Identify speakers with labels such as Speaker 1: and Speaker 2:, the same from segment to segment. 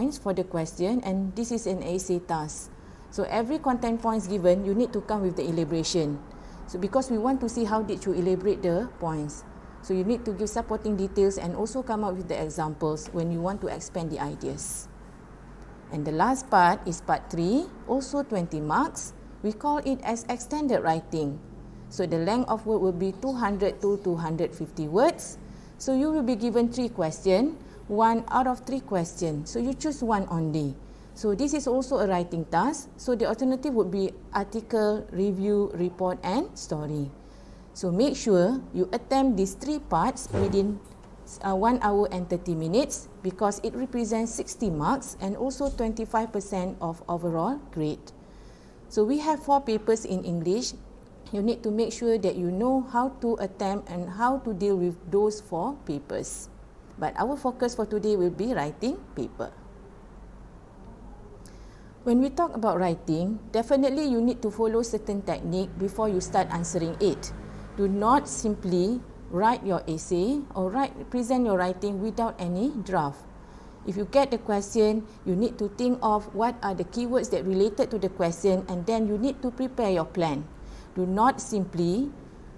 Speaker 1: points for the question, and this is an essay task. So every content points given, you need to come with the elaboration. So because we want to see how did you elaborate the points. So you need to give supporting details and also come up with the examples when you want to expand the ideas. And the last part is part 3, also 20 marks. We call it as extended writing. So the length of word will be 200 to 250 words. So you will be given 3 questions, 1 out of 3 questions. So you choose one only. So this is also a writing task. So the alternative would be article, review, report and story. So make sure you attempt these 3 parts within 1 hour and 30 minutes because it represents 60 marks and also 25% of overall grade. So we have 4 papers in English. You need to make sure that you know how to attempt and how to deal with those 4 papers. But our focus for today will be writing paper. When we talk about writing, definitely you need to follow certain technique before you start answering it. Do not simply write your essay or present your writing without any draft. If you get the question, you need to think of what are the keywords that related to the question, and then you need to prepare your plan. Do not simply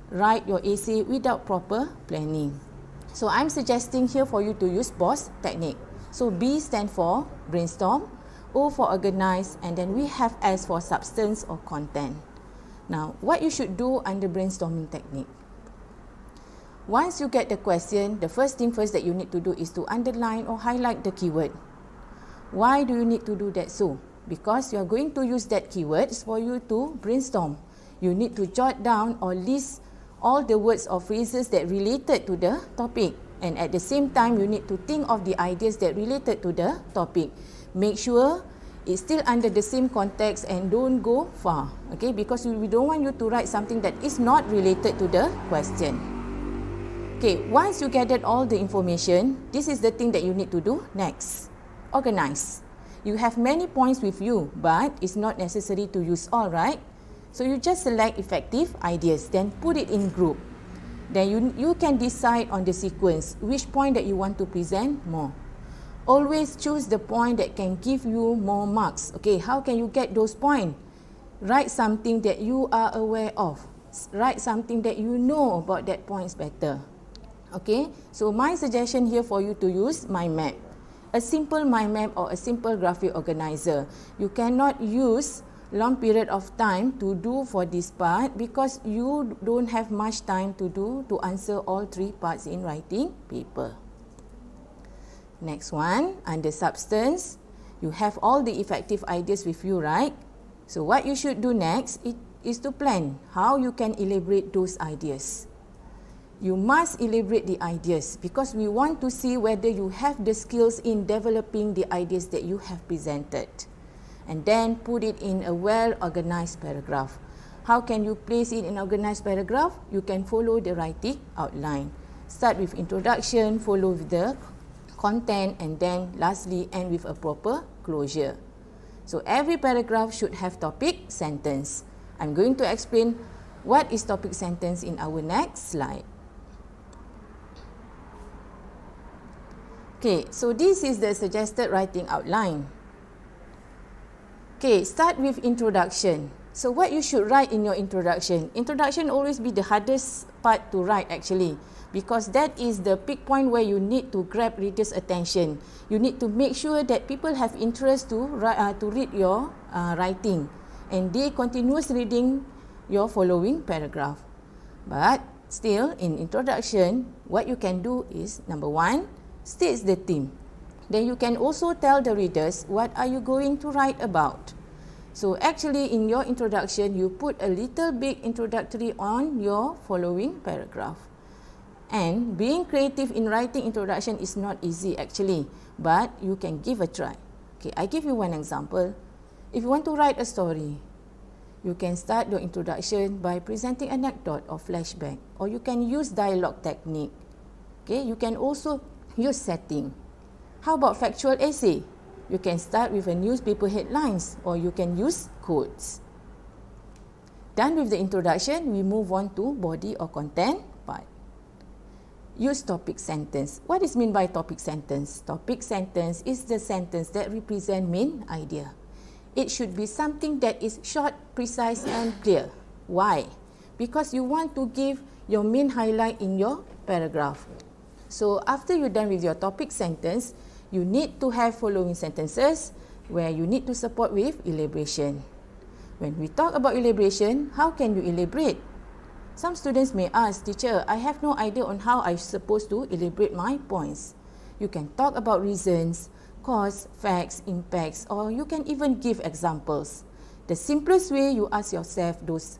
Speaker 1: write your essay without proper planning. So I'm suggesting here for you to use BOSS technique. So B stands for brainstorm, O for organize, and then we have S for substance or content. Now, what you should do under brainstorming technique. Once you get the question, the first thing first that you need to do is to underline or highlight the keyword. Why do you need to do that so? Because you are going to use that keywords for you to brainstorm. You need to jot down or list all the words or phrases that related to the topic, and at the same time you need to think of the ideas that related to the topic. Make sure it's still under the same context and don't go far, okay? Because we don't want you to write something that is not related to the question. Okay, once you gathered all the information, this is the thing that you need to do next. Organize. You have many points with you, but it's not necessary to use all, right? So you just select effective ideas, then put it in group. Then you can decide on the sequence, which point that you want to present more. Always choose the point that can give you more marks. Okay, how can you get those points? Write something that you are aware of. Write something that you know about that points better. Okay, so my suggestion here for you to use mind map. A simple mind map or a simple graphic organizer. You cannot use long period of time to do for this part because you don't have much time to answer all 3 parts in writing paper. Next one, under substance, you have all the effective ideas with you, right? So what you should do next is to plan how you can elaborate those ideas. You must elaborate the ideas because we want to see whether you have the skills in developing the ideas that you have presented. And then put it in a well-organized paragraph. How can you place it in an organized paragraph? You can follow the writing outline. Start with introduction, follow with the content, and then lastly end with a proper closure. So every paragraph should have topic sentence. I'm going to explain what is topic sentence in our next slide. Okay, so this is the suggested writing outline. Okay, start with introduction. So what you should write in your introduction? Introduction always be the hardest part to write actually, because that is the peak point where you need to grab readers' attention. You need to make sure that people have interest to read your writing, and they continuous reading your following paragraph. But still, in introduction, what you can do is, number 1, states the theme. Then you can also tell the readers what are you going to write about. So actually in your introduction, you put a little bit introductory on your following paragraph. And being creative in writing introduction is not easy actually, but you can give a try. Okay, I give you one example. If you want to write a story, you can start your introduction by presenting anecdote or flashback, or you can use dialogue technique. Okay, you can also use setting. How about factual essay? You can start with a newspaper headlines, or you can use quotes. Done with the introduction, we move on to body or content part. use topic sentence. What is mean by topic sentence? Topic sentence is the sentence that represent main idea. It should be something that is short, precise and clear. Why? Because you want to give your main highlight in your paragraph. So after you're done with your topic sentence, you need to have following sentences where you need to support with elaboration. When we talk about elaboration, how can you elaborate? Some students may ask, teacher, I have no idea on how I'm supposed to elaborate my points. You can talk about reasons, cause, facts, impacts, or you can even give examples. The simplest way, you ask yourself those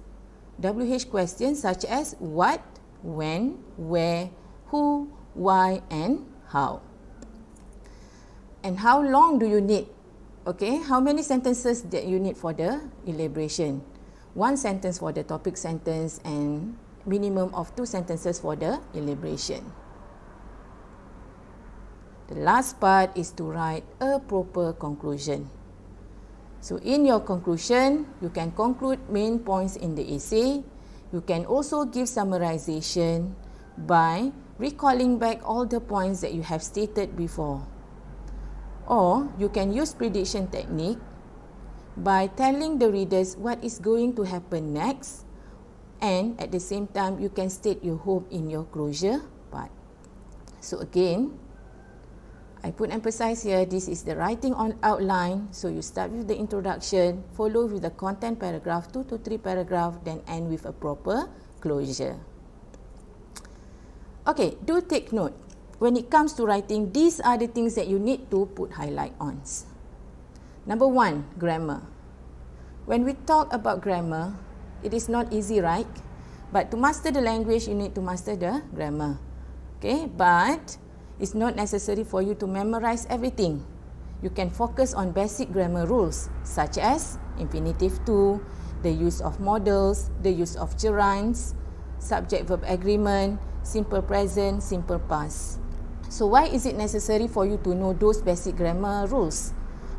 Speaker 1: WH questions such as what, when, where, who, why, and how. And how long do you need? Okay, how many sentences that you need for the elaboration? 1 sentence for the topic sentence and minimum of 2 sentences for the elaboration. The last part is to write a proper conclusion. So in your conclusion, you can conclude main points in the essay. You can also give summarization by recalling back all the points that you have stated before. Or you can use prediction technique by telling the readers what is going to happen next, and at the same time you can state your hope in your closure part. So again, I put emphasis here, this is the writing on outline. So you start with the introduction, follow with the content paragraph, 2 to 3 paragraph, then end with a proper closure. Okay, do take note. When it comes to writing, these are the things that you need to put highlight on. Number 1, grammar. When we talk about grammar, it is not easy, right? But to master the language, you need to master the grammar. Okay, but it's not necessary for you to memorize everything. You can focus on basic grammar rules such as infinitive to, the use of modals, the use of gerunds, subject-verb agreement, simple present, simple past. So why is it necessary for you to know those basic grammar rules?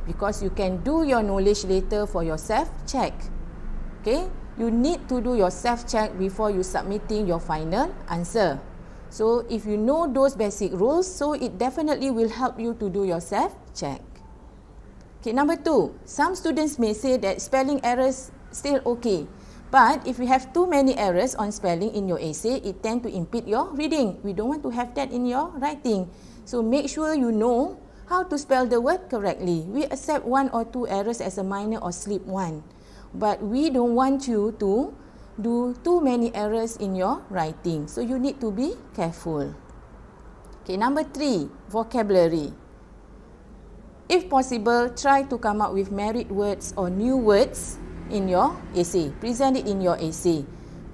Speaker 1: Because you can do your knowledge later for your self-check. Okay, you need to do your self-check before you submitting your final answer. So if you know those basic rules, so it definitely will help you to do your self-check. Okay, number 2, some students may say that spelling errors still okay. But if you have too many errors on spelling in your essay, it tend to impede your reading. We don't want to have that in your writing. So make sure you know how to spell the word correctly. We accept 1 or 2 errors as a minor or slip 1. But we don't want you to do too many errors in your writing. So you need to be careful. Okay, number 3, vocabulary. If possible, try to come up with married words or new words in your essay. Present it in your essay.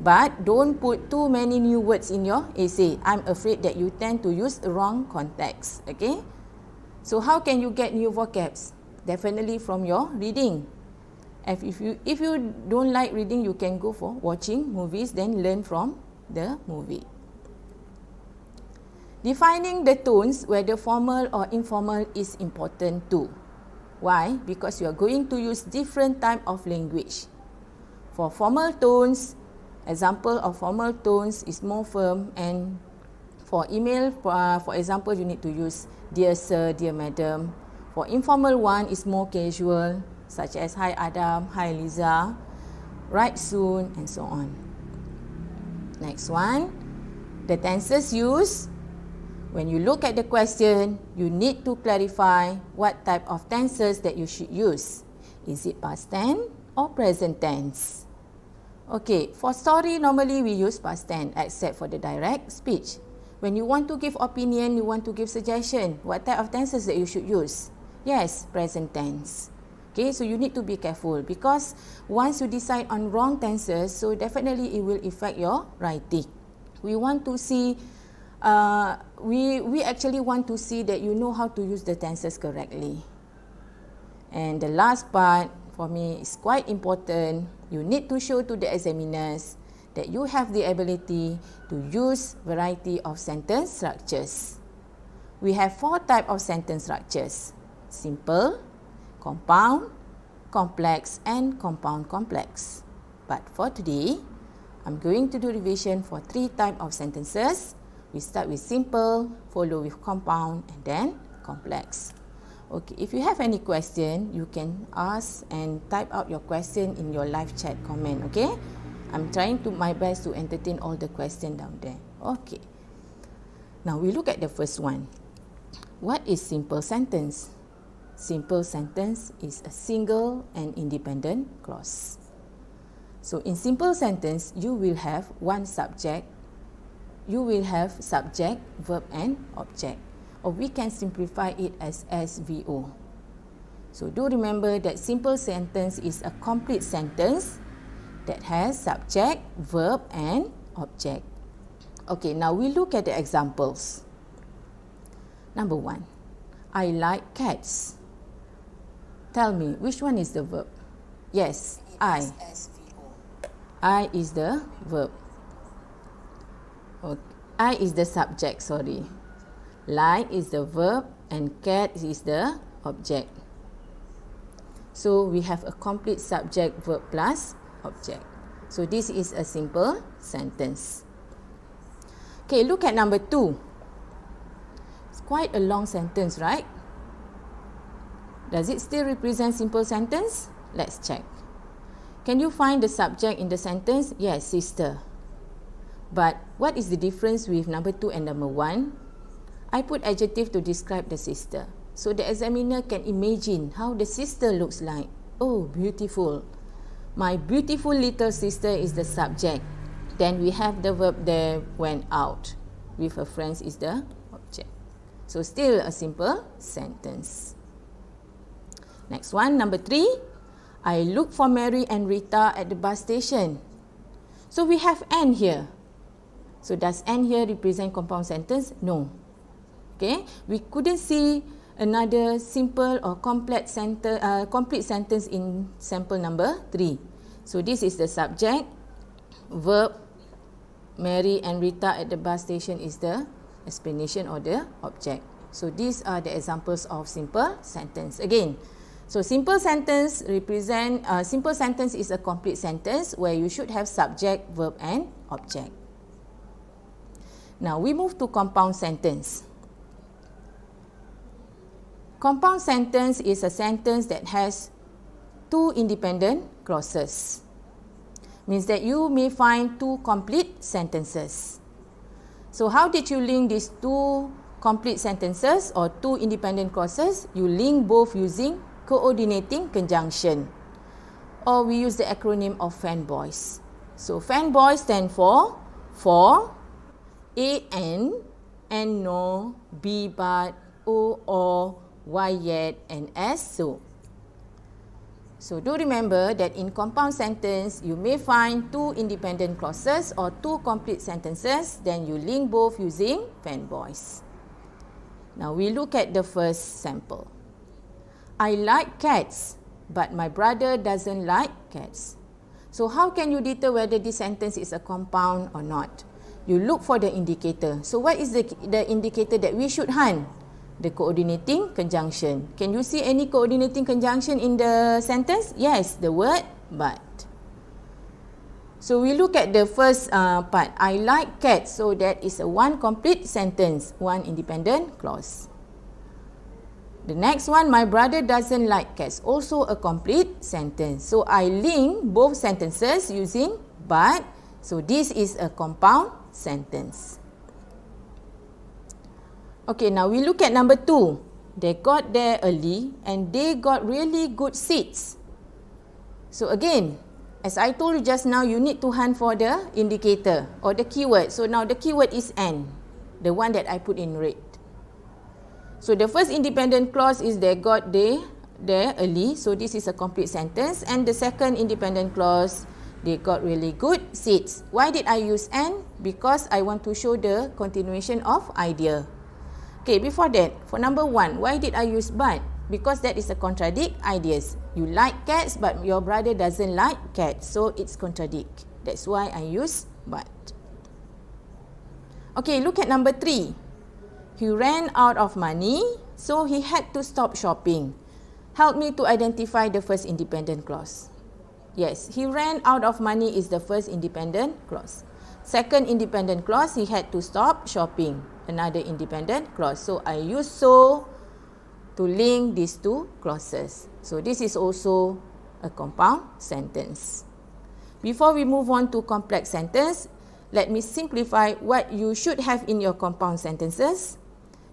Speaker 1: But don't put too many new words in your essay. I'm afraid that you tend to use the wrong context. Okay? So how can you get new vocabs? Definitely from your reading. If you don't like reading, you can go for watching movies, then learn from the movie. Defining the tones, whether formal or informal, is important too. Why? Because you are going to use different type of language. For formal tones, example of formal tones is more firm, and for email, for example, you need to use dear sir, dear madam. For informal one is more casual, such as hi Adam, hi Liza, write soon, and so on. Next one, the tenses used. When you look at the question, you need to clarify what type of tenses that you should use. Is it past tense or present tense? Okay, for story, normally we use past tense except for the direct speech. When you want to give opinion, you want to give suggestion, what type of tenses that you should use? Yes, present tense. Okay, so you need to be careful because once you decide on wrong tenses, so definitely it will affect your writing. We want to see, we actually want to see that you know how to use the tenses correctly. And the last part for me is quite important. You need to show to the examiners that you have the ability to use variety of sentence structures. We have 4 types of sentence structures: simple, compound, complex, and compound complex. But for today, I'm going to do revision for 3 types of sentences. We start with simple, follow with compound, and then complex. Okay, if you have any question, you can ask and type out your question in your live chat comment, okay? I'm trying my best to entertain all the questions down there. Okay. Now we look at the first one. What is simple sentence? Simple sentence is a single and independent clause. So in simple sentence, you will have one subject. You will have subject, verb and object. Or we can simplify it as SVO. So do remember that simple sentence is a complete sentence that has subject, verb and object. Okay, now we look at the examples. Number 1, I like cats. Tell me, which one is the verb? Yes, I. I is the verb. Okay. I is the subject, sorry. Like is the verb and cat is the object. So we have a complete subject, verb plus object. So this is a simple sentence. Okay, look at number 2. It's quite a long sentence, right? Does it still represent simple sentence? Let's check. Can you find the subject in the sentence? Yes, sister. But what is the difference with number 2 and number 1? I put adjective to describe the sister. So the examiner can imagine how the sister looks like. Oh, beautiful. My beautiful little sister is the subject. Then we have the verb there, went out. With her friends is the object. So still a simple sentence. Next one, number 3. I look for Mary and Rita at the bus station. So we have and here. So does and here represent compound sentence? No. Okay, we couldn't see another simple or complete sentence in sample number 3. So this is the subject, verb, Mary and Rita at the bus station is the explanation or the object. So these are the examples of simple sentence. Again, so simple sentence is a complete sentence where you should have subject, verb and object. Now we move to compound sentence. Compound sentence is a sentence that has 2 independent clauses. Means that you may find 2 complete sentences. So how did you link these 2 complete sentences or 2 independent clauses? You link both using coordinating conjunction. Or we use the acronym of fanboys. So fanboys stand for A N no, B but, O or, Y yet, and S so. So do remember that in compound sentence, you may find 2 independent clauses or 2 complete sentences, then you link both using fanboys. Now we look at the first sample. I like cats, but my brother doesn't like cats. So how can you deter whether this sentence is a compound or not? You look for the indicator. So what is the indicator that we should hunt? The coordinating conjunction. Can you see any coordinating conjunction in the sentence? Yes, the word but. So we look at the first part. I like cats. So that is a 1 complete sentence, 1 independent clause. The next one, my brother doesn't like cats. Also a complete sentence. So I link both sentences using but. So this is a compound sentence. Okay, now we look at number 2. They got there early and they got really good seats. So again, as I told you just now, you need to hunt for the indicator or the keyword. So now the keyword is and, the one that I put in red. So the first independent clause is they got there early. So this is a complete sentence. And the second independent clause, they got really good seats. Why did I use and? Because I want to show the continuation of idea. Okay, before that, for number 1, why did I use but? Because that is a contradict ideas. You like cats, but your brother doesn't like cats. So it's contradict. That's why I use but. Okay, look at number 3. He ran out of money, so he had to stop shopping. Help me to identify the first independent clause. Yes, he ran out of money is the first independent clause. Second independent clause, he had to stop shopping. Another independent clause. So I use so to link these two clauses. So this is also a compound sentence. Before we move on to complex sentence, let me simplify what you should have in your compound sentences.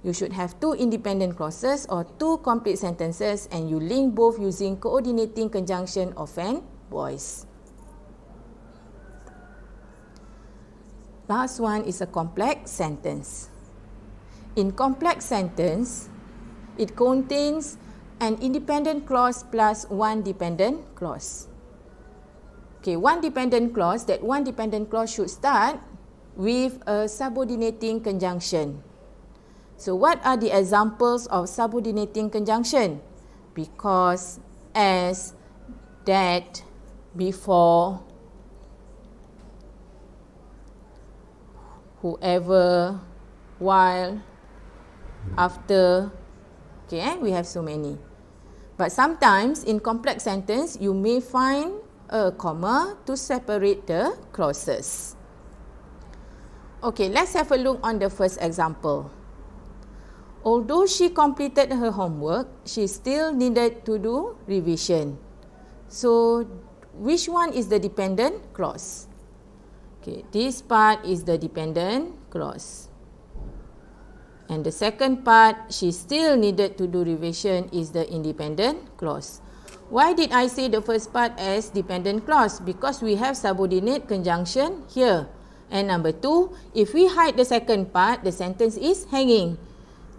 Speaker 1: You should have two independent clauses or two complete sentences, and you link both using coordinating conjunction of and voice. Last one is a complex sentence. In complex sentence, it contains an independent clause plus one dependent clause. Okay, one dependent clause, that one dependent clause should start with a subordinating conjunction. So what are the examples of subordinating conjunction? Because, as, that, before, whoever, while, after. Okay, we have so many. But sometimes in complex sentence, you may find a comma to separate the clauses. Okay, let's have a look on the first example. Although she completed her homework, she still needed to do revision. So, which one is the dependent clause? Okay, this part is the dependent clause. And the second part, she still needed to do revision, is the independent clause. Why did I say the first part as dependent clause? Because we have subordinate conjunction here. And number two, if we hide the second part, the sentence is hanging.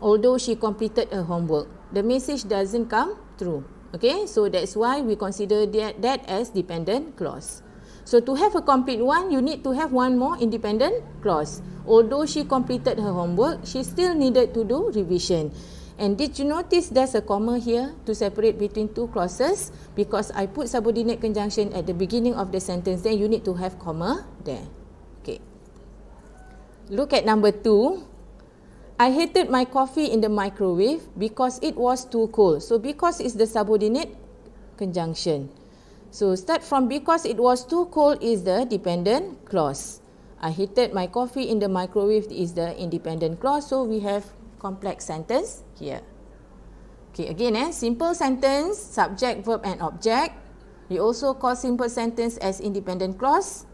Speaker 1: Although she completed her homework, the message doesn't come through. Okay, so that's why we consider that as dependent clause. So to have a complete one, you need to have one more independent clause. Although she completed her homework, she still needed to do revision. And did you notice there's a comma here to separate between two clauses? Because I put subordinate conjunction at the beginning of the sentence, then you need to have comma there. Okay. Look at number 2. I heated my coffee in the microwave because it was too cold. So because is the subordinate conjunction. So start from because it was too cold is the dependent clause. I heated my coffee in the microwave is the independent clause. So we have complex sentence here. Okay, again, simple sentence, subject, verb and object. We also call simple sentence as independent clause.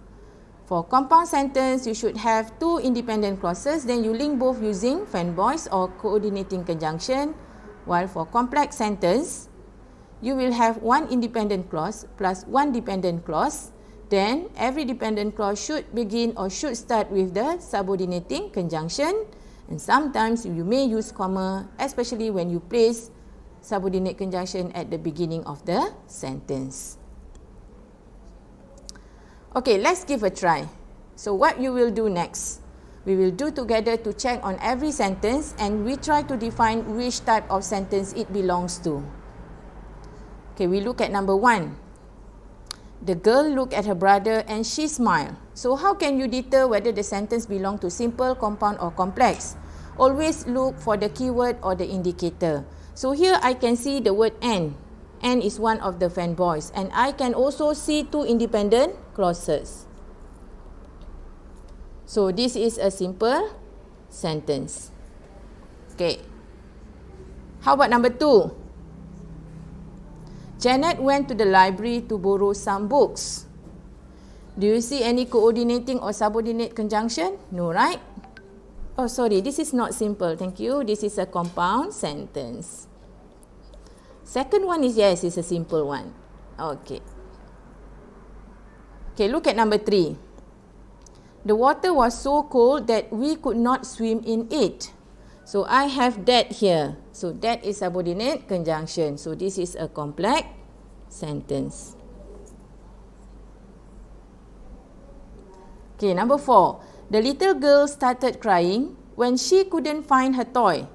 Speaker 1: For compound sentence, you should have two independent clauses, then you link both using fan voice or coordinating conjunction. While for complex sentence, you will have one independent clause plus one dependent clause. Then every dependent clause should begin or should start with the subordinating conjunction. And sometimes you may use comma, especially when you place subordinate conjunction at the beginning of the sentence. Okay, let's give a try. So what you will do next? We will do together to check on every sentence and we try to define which type of sentence it belongs to. Okay, we look at number 1. The girl looked at her brother and she smiled. So how can you deter whether the sentence belongs to simple, compound or complex? Always look for the keyword or the indicator. So here I can see the word and. And is one of the fan voice. And I can also see two independent clauses. So this is a simple sentence. Okay. How about number 2? Janet went to the library to borrow some books. Do you see any coordinating or subordinate conjunction? No, right? Oh, sorry, this is not simple. Thank you. This is a compound sentence. Second one is, yes, it's a simple one. Okay. Okay, look at number 3. The water was so cold that we could not swim in it. So I have that here. So that is subordinate conjunction. So this is a complex sentence. Okay, number 4. The little girl started crying when she couldn't find her toy.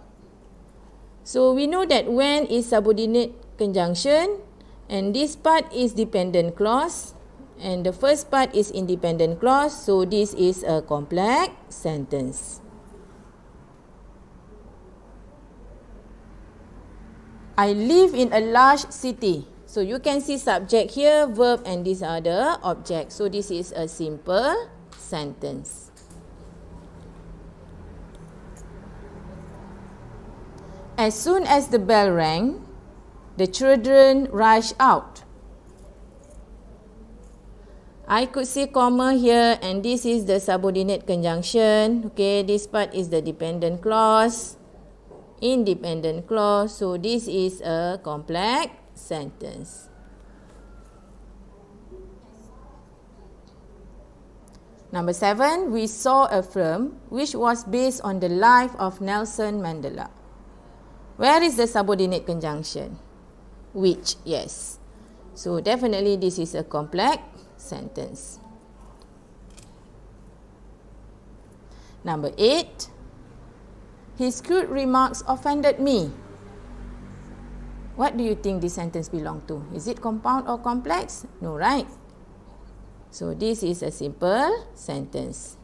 Speaker 1: So we know that when is subordinate conjunction and this part is dependent clause and the first part is independent clause. So this is a complex sentence. I live in a large city. So you can see subject here, verb and these are the objects. So this is a simple sentence. As soon as the bell rang, the children rushed out. I could see comma here, and this is the subordinate conjunction. Okay, this part is the dependent clause, independent clause. So this is a complex sentence. Number 7, we saw a film which was based on the life of Nelson Mandela. Where is the subordinate conjunction? Which, yes. So definitely this is a complex sentence. Number 8, his crude remarks offended me. What do you think this sentence belongs to? Is it compound or complex? No, right? So this is a simple sentence.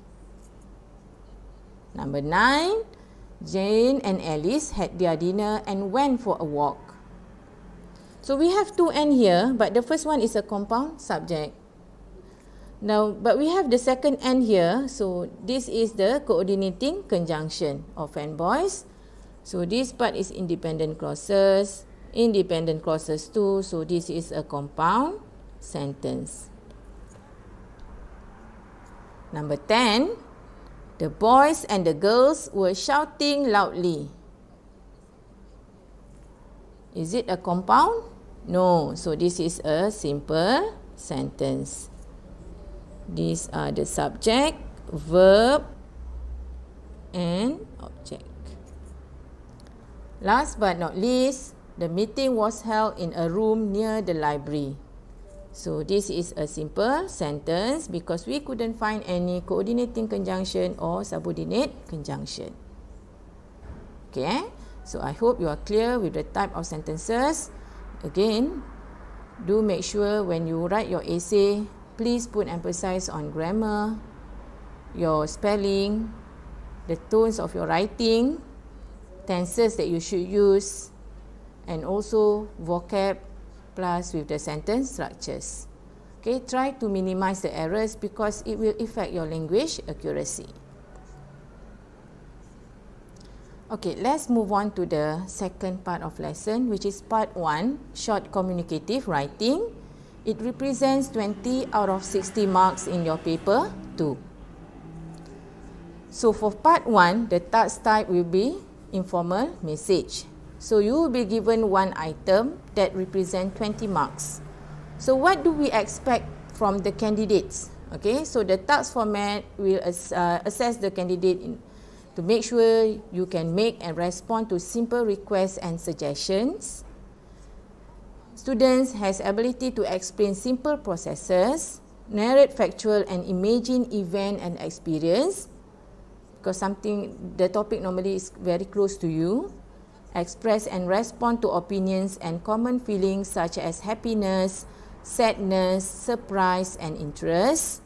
Speaker 1: Number 9, Jane and Alice had their dinner and went for a walk. So we have two and here, but the first one is a compound subject. Now, but we have the second and here, so this is the coordinating conjunction of and boys. So this part is independent clauses too, so this is a compound sentence. Number 10, the boys and the girls were shouting loudly. Is it a compound? No, so this is a simple sentence. These are the subject, verb, and object. Last but not least, the meeting was held in a room near the library. So this is a simple sentence because we couldn't find any coordinating conjunction or subordinate conjunction. Okay, so I hope you are clear with the type of sentences. Again, do make sure when you write your essay, please put emphasis on grammar, your spelling, the tones of your writing, tenses that you should use, and also vocab plus with the sentence structures. Okay, try to minimize the errors because it will affect your language accuracy. Okay, let's move on to the second part of lesson, which is part 1, short communicative writing. It represents 20 out of 60 marks in your paper 2. So for part 1, the task type will be informal message. So you will be given one item that represents 20 marks. So what do we expect from the candidates? Okay, so the task format will assess the candidate to make sure you can make and respond to simple requests and suggestions. Students has ability to explain simple processes, narrate factual and imagine event and experience, because the topic normally is very close to you. Express and respond to opinions and common feelings such as happiness, sadness, surprise, and interest.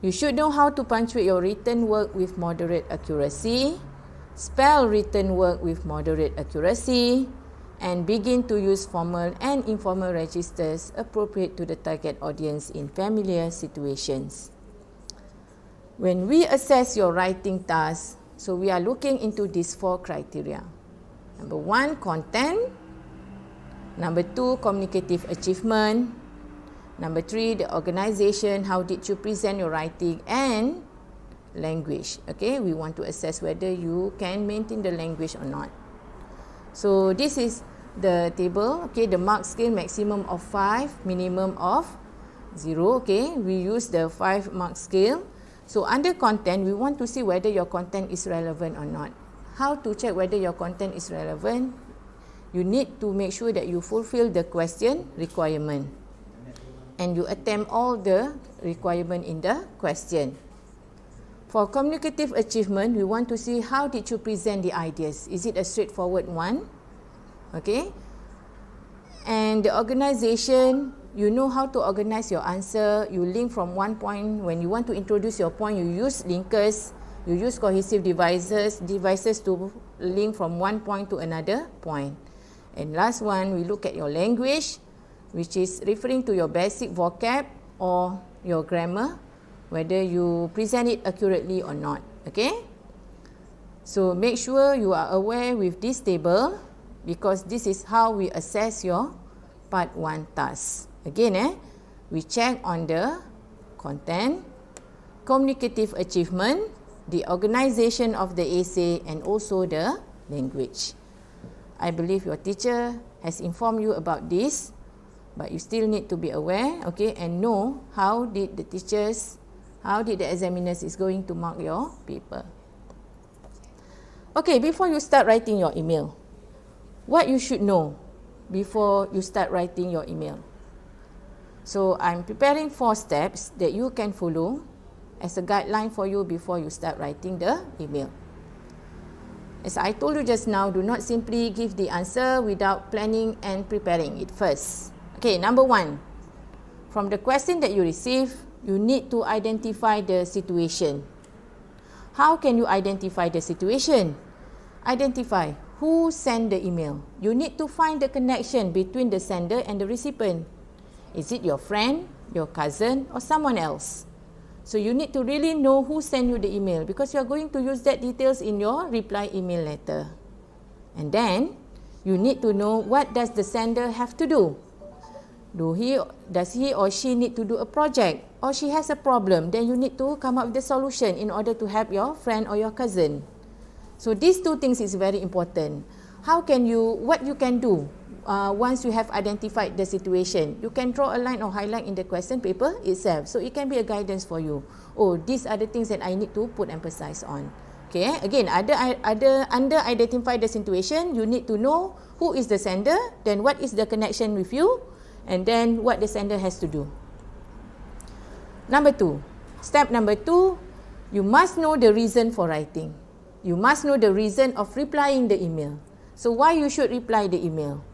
Speaker 1: You should know how to punctuate your written work with moderate accuracy, spell written work with moderate accuracy, and begin to use formal and informal registers appropriate to the target audience in familiar situations. When we assess your writing task, so we are looking into these 4 criteria. Number 1, content. Number 2, communicative achievement. Number 3, the organization. How did you present your writing? And language. Okay, we want to assess whether you can maintain the language or not. So this is the table. Okay, the mark scale, maximum of 5, minimum of 0. Okay, we use the 5 mark scale. So under content, we want to see whether your content is relevant or not. How to check whether your content is relevant? You need to make sure that you fulfill the question requirement and you attempt all the requirement in the question. For communicative achievement, we want to see how did you present the ideas. Is it a straightforward one? Okay. And the organization, you know how to organize your answer. You link from one point. When you want to introduce your point, you use linkers. You use cohesive devices to link from one point to another point. And last one, we look at your language, which is referring to your basic vocab or your grammar. whether you present it accurately or not. Okay? So make sure you are aware with this table, because this is how we assess your part 1 task. Again, we check on the content, communicative achievement, the organisation of the essay, and also the language. I believe your teacher has informed you about this, but you still need to be aware, okay, and know how did the examiners is going to mark your paper. Okay, before you start writing your email, what you should know before you start writing your email. So I'm preparing 4 steps that you can follow as a guideline for you before you start writing the email. As I told you just now, do not simply give the answer without planning and preparing it first. Okay, number 1. From the question that you receive, you need to identify the situation. How can you identify the situation? Identify who sent the email. You need to find the connection between the sender and the recipient. Is it your friend, your cousin, or someone else? So you need to really know who sent you the email, because you are going to use that details in your reply email letter. And then you need to know what does the sender have to do. Does he or she need to do a project, or she has a problem? Then you need to come up with the solution in order to help your friend or your cousin. So these 2 things is very important. What you can do once you have identified the situation? You can draw a line or highlight in the question paper itself. So it can be a guidance for you. Oh, these are the things that I need to put emphasis on. Okay, again, under identify the situation, you need to know who is the sender, then what is the connection with you, and then what the sender has to do. Step number 2, you must know the reason for writing. You must know the reason of replying the email. So why you should reply the email?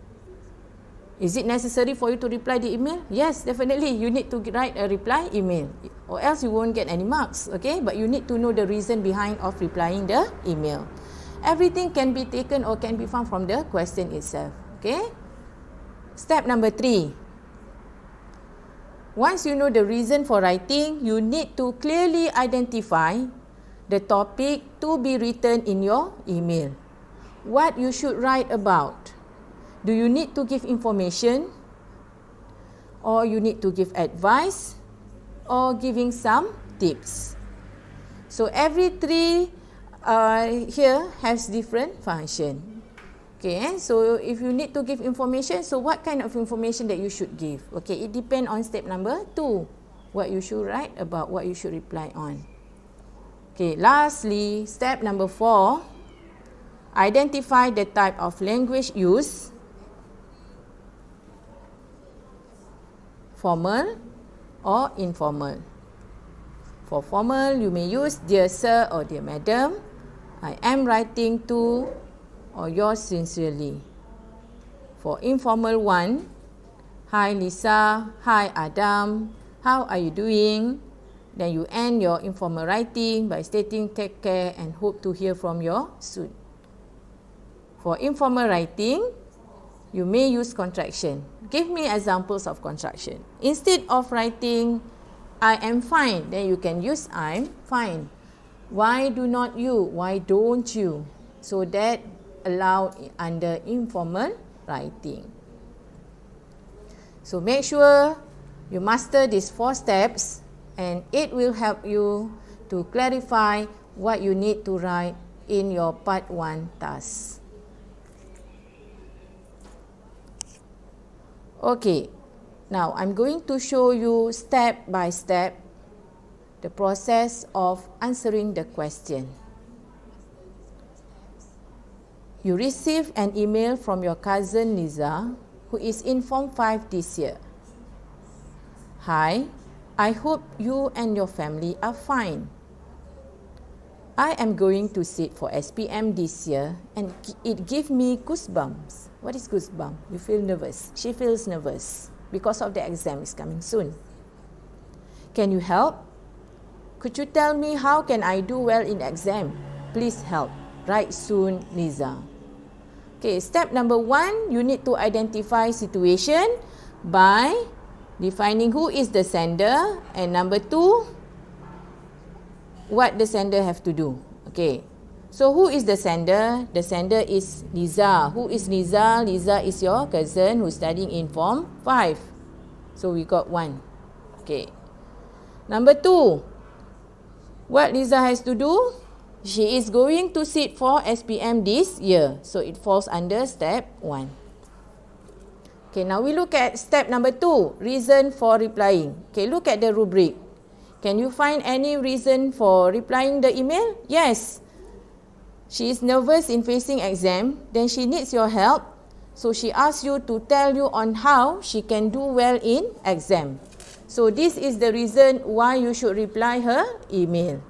Speaker 1: Is it necessary for you to reply the email? Yes, definitely. You need to write a reply email, or else you won't get any marks. Okay, but you need to know the reason behind of replying the email. Everything can be taken or can be found from the question itself. Okay. Step number 3. Once you know the reason for writing, you need to clearly identify the topic to be written in your email. What you should write about. Do you need to give information, or you need to give advice, or giving some tips? So every 3 here has different function. Okay, so if you need to give information, so what kind of information that you should give? Okay, it depends on step number 2. What you should write about, what you should reply on. Okay, lastly, step number 4, identify the type of language used. Formal or informal. For formal, you may use dear sir or dear madam, I am writing to, or yours sincerely. For informal one, hi Lisa, hi Adam, how are you doing? Then you end your informal writing by stating take care and hope to hear from you soon. For informal writing, you may use contraction. Give me examples of contraction. Instead of writing I am fine, then you can use I'm fine. Why do not you? Why don't you? So that allowed under informal writing. So make sure you master these 4 steps, and it will help you to clarify what you need to write in your part 1 task. Okay, now I'm going to show you step by step the process of answering the question. You receive an email from your cousin Liza, who is in Form 5 this year. Hi, I hope you and your family are fine. I am going to sit for SPM this year, and it gives me goosebumps. What is goosebumps? You feel nervous. She feels nervous because of the exam is coming soon. Can you help? Could you tell me how can I do well in the exam? Please help. Write soon, Liza. Okay, step number 1, you need to identify situation by defining who is the sender, and number 2, what the sender have to do. Okay. So who is the sender? The sender is Liza. Who is Liza? Liza is your cousin who's studying in Form 5. So we got 1. Okay. Number 2. What Liza has to do? She is going to sit for SPM this year. So it falls under step 1. Okay, now we look at step number 2. Reason for replying. Okay, look at the rubric. Can you find any reason for replying the email? Yes. She is nervous in facing exam. Then she needs your help. So she asks you to tell you on how she can do well in exam. So this is the reason why you should reply her email.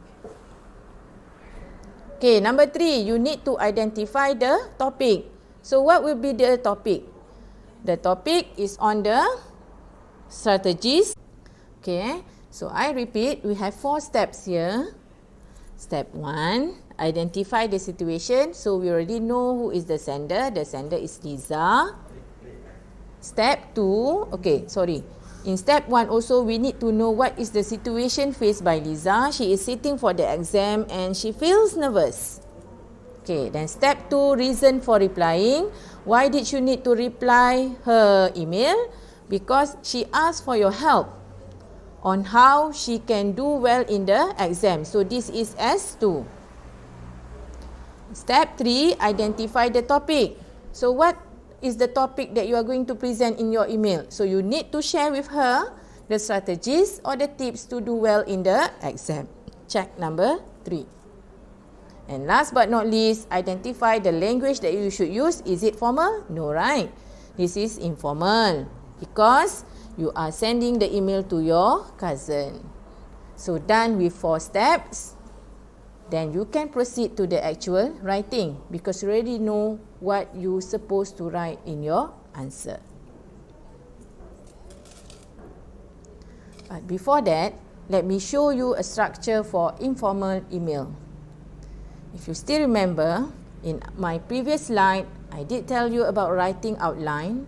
Speaker 1: Okay, number 3, you need to identify the topic. So what will be the topic? The topic is on the strategies. Okay, so I repeat, we have 4 steps here. Step 1, identify the situation. So we already know who is the sender. The sender is Liza. Step 2, in step 1 also we need to know what is the situation faced by Liza. She is sitting for the exam and she feels nervous. Okay, then step 2, reason for replying. Why did you need to reply her email? Because she asked for your help on how she can do well in the exam. So this is S2. Step 3, identify the topic. So what is the topic that you are going to present in your email? So you need to share with her the strategies or the tips to do well in the exam. Check number 3. And last but not least, identify the language that you should use. Is it formal? No, right? This is informal because you are sending the email to your cousin. So done with 4 steps. Then you can proceed to the actual writing because you already know what you're supposed to write in your answer. But before that, let me show you a structure for informal email. If you still remember, in my previous slide, I did tell you about writing outline.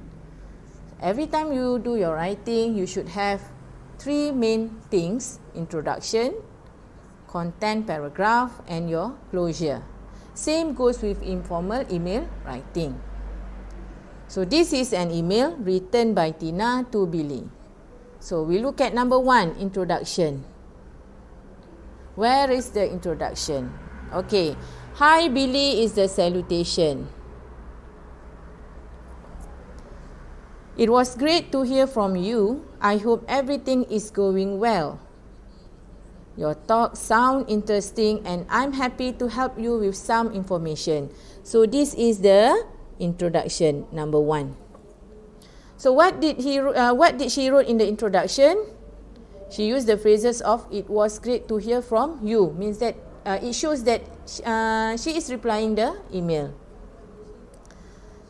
Speaker 1: Every time you do your writing, you should have 3 main things: introduction, content paragraph, and your closure. Same goes with informal email writing. So this is an email written by Tina to Billy. So we look at number 1, introduction. Where is the introduction? Okay, hi Billy is the salutation. It was great to hear from you. I hope everything is going well. Your talk sound interesting and I'm happy to help you with some information. So this is the introduction, number 1. So what did she wrote in the introduction? She used the phrases of "it was great to hear from you," means that it shows that she is replying the email.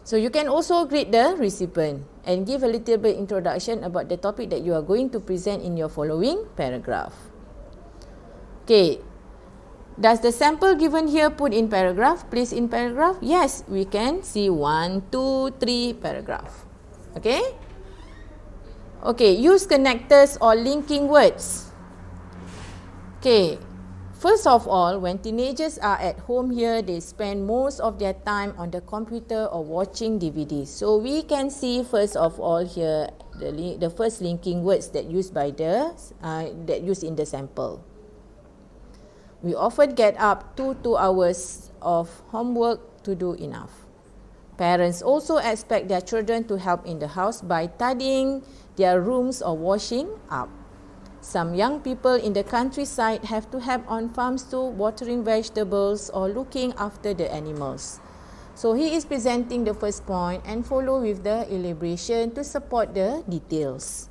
Speaker 1: So you can also greet the recipient and give a little bit introduction about the topic that you are going to present in your following paragraph. Okay, does the sample given here put in paragraph, place in paragraph? Yes, we can see 1, 2, 3 paragraph. Okay? Okay, use connectors or linking words. Okay, first of all, when teenagers are at home here, they spend most of their time on the computer or watching DVDs. So we can see first of all here the first linking words that used by that used in the sample. We often get up to 2 hours of homework to do enough. Parents also expect their children to help in the house by tidying their rooms or washing up. Some young people in the countryside have to help on farms too, watering vegetables or looking after the animals. So he is presenting the first point and follow with the elaboration to support the details.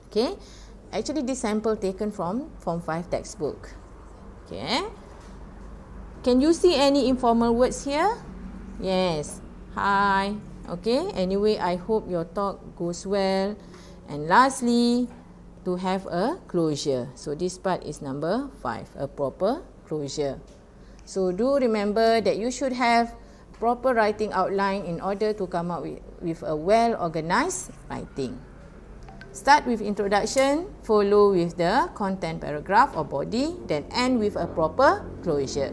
Speaker 1: Okay, actually this sample taken from Form 5 textbook. Okay, can you see any informal words here? Yes, hi. Okay, anyway, I hope your talk goes well. And lastly, to have a closure. So this part is number 5, a proper closure. So do remember that you should have proper writing outline in order to come up with a well-organized writing. Start with introduction, follow with the content paragraph or body, then end with a proper closure.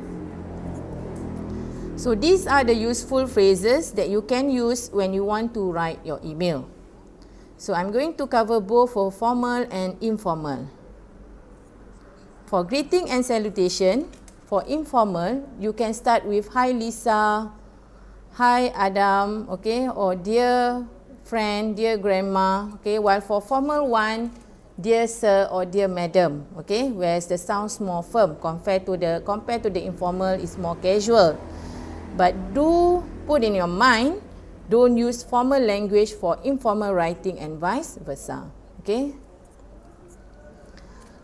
Speaker 1: So these are the useful phrases that you can use when you want to write your email. So I'm going to cover both for formal and informal. For greeting and salutation, for informal, you can start with hi Lisa, hi Adam, okay, or dear friend, dear grandma, okay, while for formal one, dear sir or dear madam, okay, whereas the sounds more firm compared to the informal is more casual. But do put in your mind, don't use formal language for informal writing and vice versa, okay.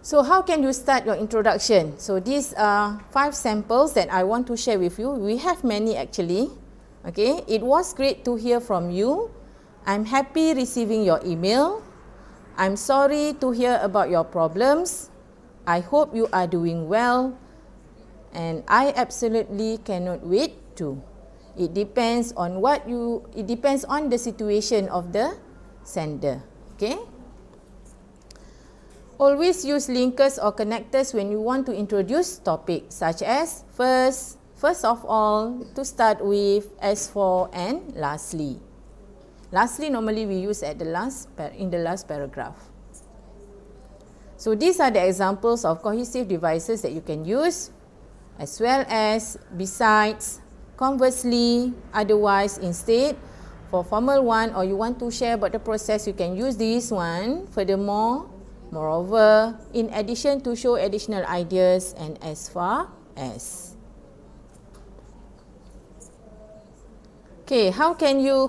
Speaker 1: So how can you start your introduction? So these are 5 samples that I want to share with you. We have many actually, okay. It was great to hear from you. I'm happy receiving your email. I'm sorry to hear about your problems. I hope you are doing well. And I absolutely cannot wait to. It depends on the situation of the sender. Okay? Always use linkers or connectors when you want to introduce topics such as first of all, to start with, as for, and lastly. Lastly, normally we use in the last paragraph. So these are the examples of cohesive devices that you can use, as well as besides, conversely, otherwise, instead. For formal one, or you want to share about the process, you can use this one. Furthermore, moreover, in addition, to show additional ideas, and as far as. Okay, how can you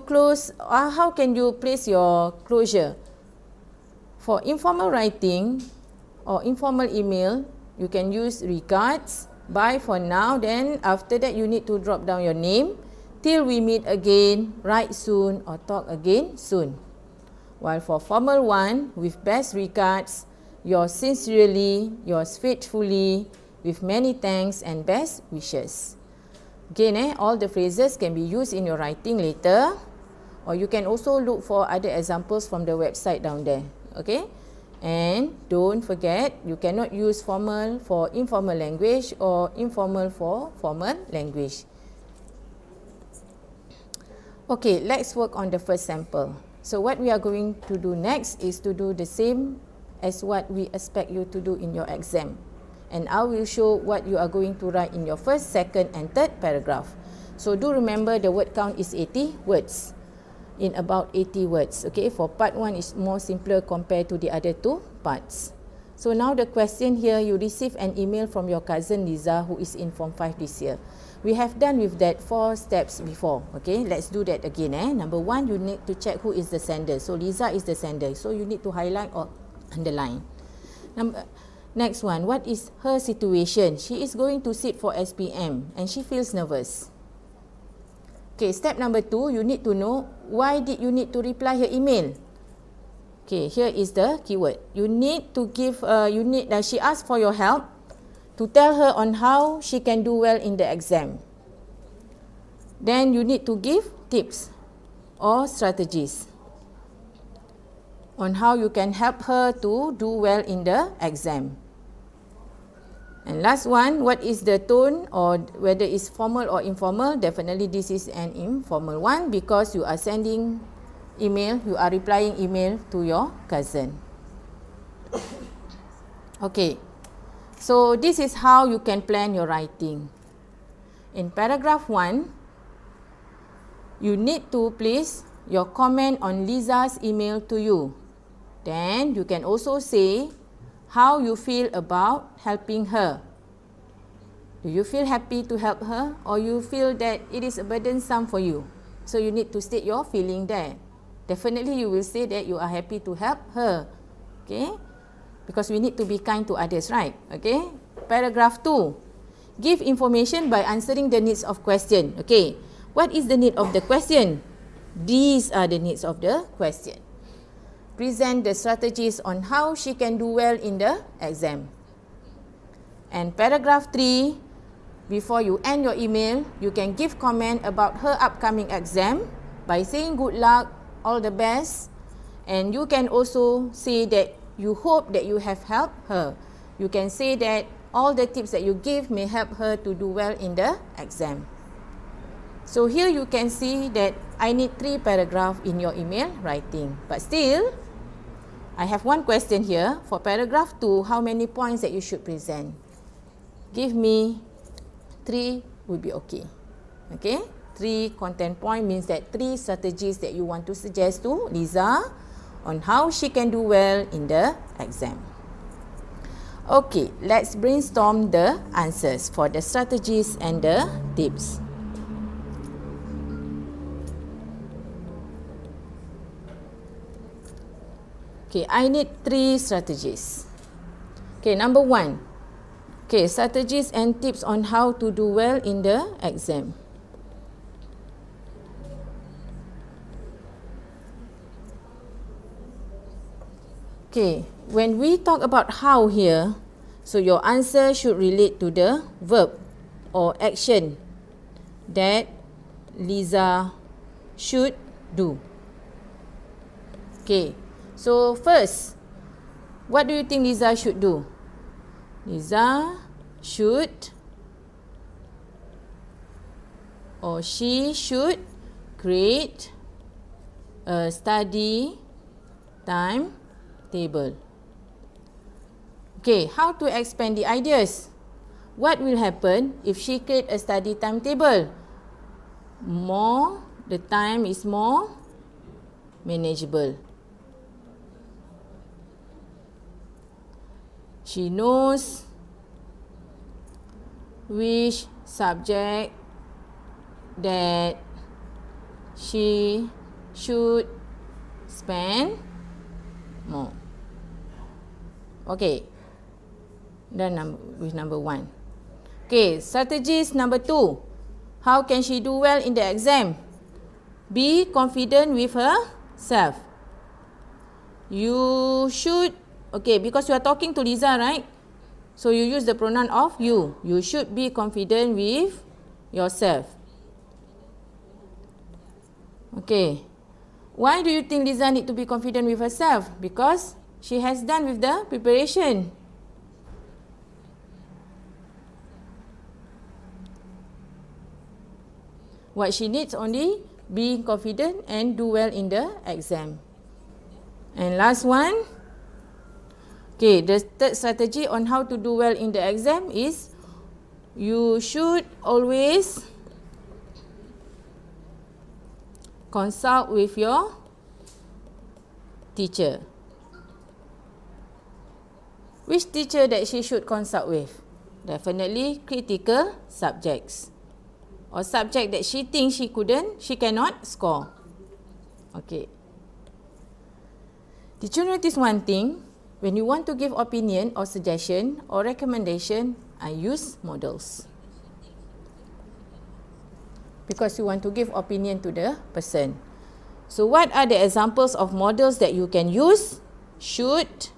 Speaker 1: place your closure? For informal writing or informal email, you can use regards, bye for now, then after that you need to drop down your name, till we meet again, write soon, or talk again soon. While for formal one, with best regards, yours sincerely, yours faithfully, with many thanks and best wishes. Again, all the phrases can be used in your writing later, or you can also look for other examples from the website down there. Okay? And don't forget, you cannot use formal for informal language or informal for formal language. Okay, let's work on the first sample. So what we are going to do next is to do the same as what we expect you to do in your exam. And I will show what you are going to write in your first, second and third paragraph. So do remember the word count is 80 words. In about 80 words. Okay, for part 1 is more simpler compared to the other 2 parts. So now the question here, you receive an email from your cousin Liza who is in Form 5 this year. We have done with that 4 steps before. Okay, let's do that again. Number 1, you need to check who is the sender. So Liza is the sender. So you need to highlight or underline. Next one, what is her situation? She is going to sit for SPM and she feels nervous. Okay, step number 2, you need to know why did you need to reply her email. Okay, here is the keyword. You need to give, she asked for your help to tell her on how she can do well in the exam. Then you need to give tips or strategies on how you can help her to do well in the exam. And last one, what is the tone, or whether it's formal or informal? Definitely this is an informal one because you are sending email, you are replying email to your cousin. Okay, so this is how you can plan your writing. In paragraph 1, you need to place your comment on Liza's email to you. Then you can also say how you feel about helping her. Do you feel happy to help her, or you feel that it is burdensome for you? So you need to state your feeling there. Definitely you will say that you are happy to help her. Okay? Because we need to be kind to others, right? Okay? Paragraph 2. Give information by answering the needs of question. Okay. What is the need of the question? These are the needs of the question. Present the strategies on how she can do well in the exam. And paragraph 3, before you end your email, you can give comment about her upcoming exam by saying good luck, all the best, And you can also say that you hope that you have helped her. You can say that all the tips that you give may help her to do well in the exam. So here you can see that I need 3 paragraphs in your email writing. But still, I have one question here. For paragraph 2, how many points that you should present? Give me 3 would be okay. Okay? 3 content point means that 3 strategies that you want to suggest to Liza on how she can do well in the exam. Okay, let's brainstorm the answers for the strategies and the tips. Okay, I need 3 strategies. Okay, number 1. Okay, strategies and tips on how to do well in the exam. Okay, when we talk about how here, so your answer should relate to the verb or action that Liza should do. Okay, so first, what do you think Liza should do? Liza should or she should create a study timetable. Okay, how to expand the ideas? What will happen if she create a study timetable? The time is more manageable. She knows which subject that she should spend more. Okay, done with number 1. Okay, strategies number 2. How can she do well in the exam? Be confident with herself. You should, okay, because you are talking to Liza, right? So you use the pronoun of you. You should be confident with yourself. Okay. Why do you think Liza need to be confident with herself? Because she has done with the preparation. What she needs only be confident and do well in the exam. And last one. Okay, the third strategy on how to do well in the exam is you should always consult with your teacher. Which teacher that she should consult with? Definitely critical subjects. Or subject that she thinks she cannot score. Okay. Did you notice one thing? When you want to give opinion or suggestion or recommendation, I use models. Because you want to give opinion to the person. So what are the examples of models that you can use? Should,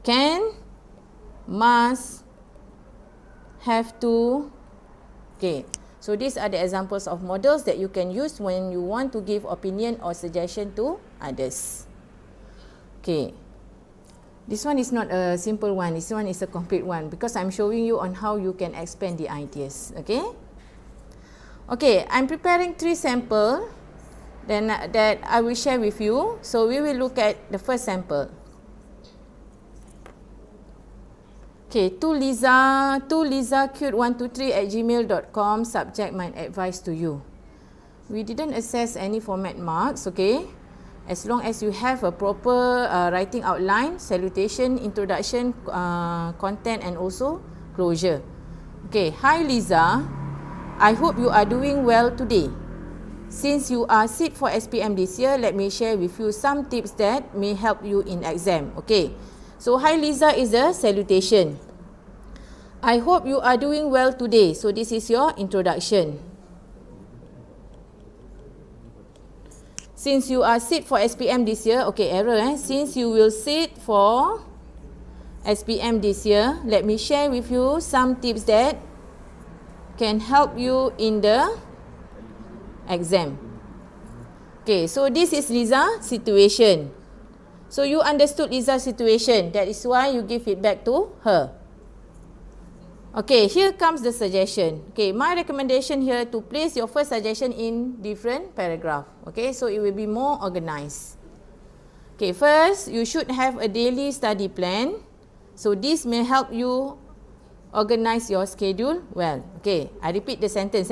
Speaker 1: can, must, have to. Okay, so these are the examples of models that you can use when you want to give opinion or suggestion to others. Okay, this one is not a simple one, this one is a complete one because I'm showing you on how you can expand the ideas. Okay, okay, I'm preparing 3 samples that I will share with you. So we will look at the first sample. Okay, to Liza cute123@gmail.com, subject my advice to you. We didn't access any format marks, okay? As long as you have a proper writing outline, salutation, introduction, content and also closure. Okay, hi Liza, I hope you are doing well today. Since you are sit for SPM this year, let me share with you some tips that may help you in exam. Okay, so hi Liza is a salutation. I hope you are doing well today. So this is your introduction. Since you are sit for SPM this year, okay, error Since you will sit for SPM this year, let me share with you some tips that can help you in the exam. Okay, so this is Liza's situation. So you understood Liza's situation. That is why you give feedback to her. Okay, here comes the suggestion. Okay, my recommendation here to place your first suggestion in different paragraph. Okay, so it will be more organized. Okay, first you should have a daily study plan. So this may help you organize your schedule well. Okay, I repeat the sentence.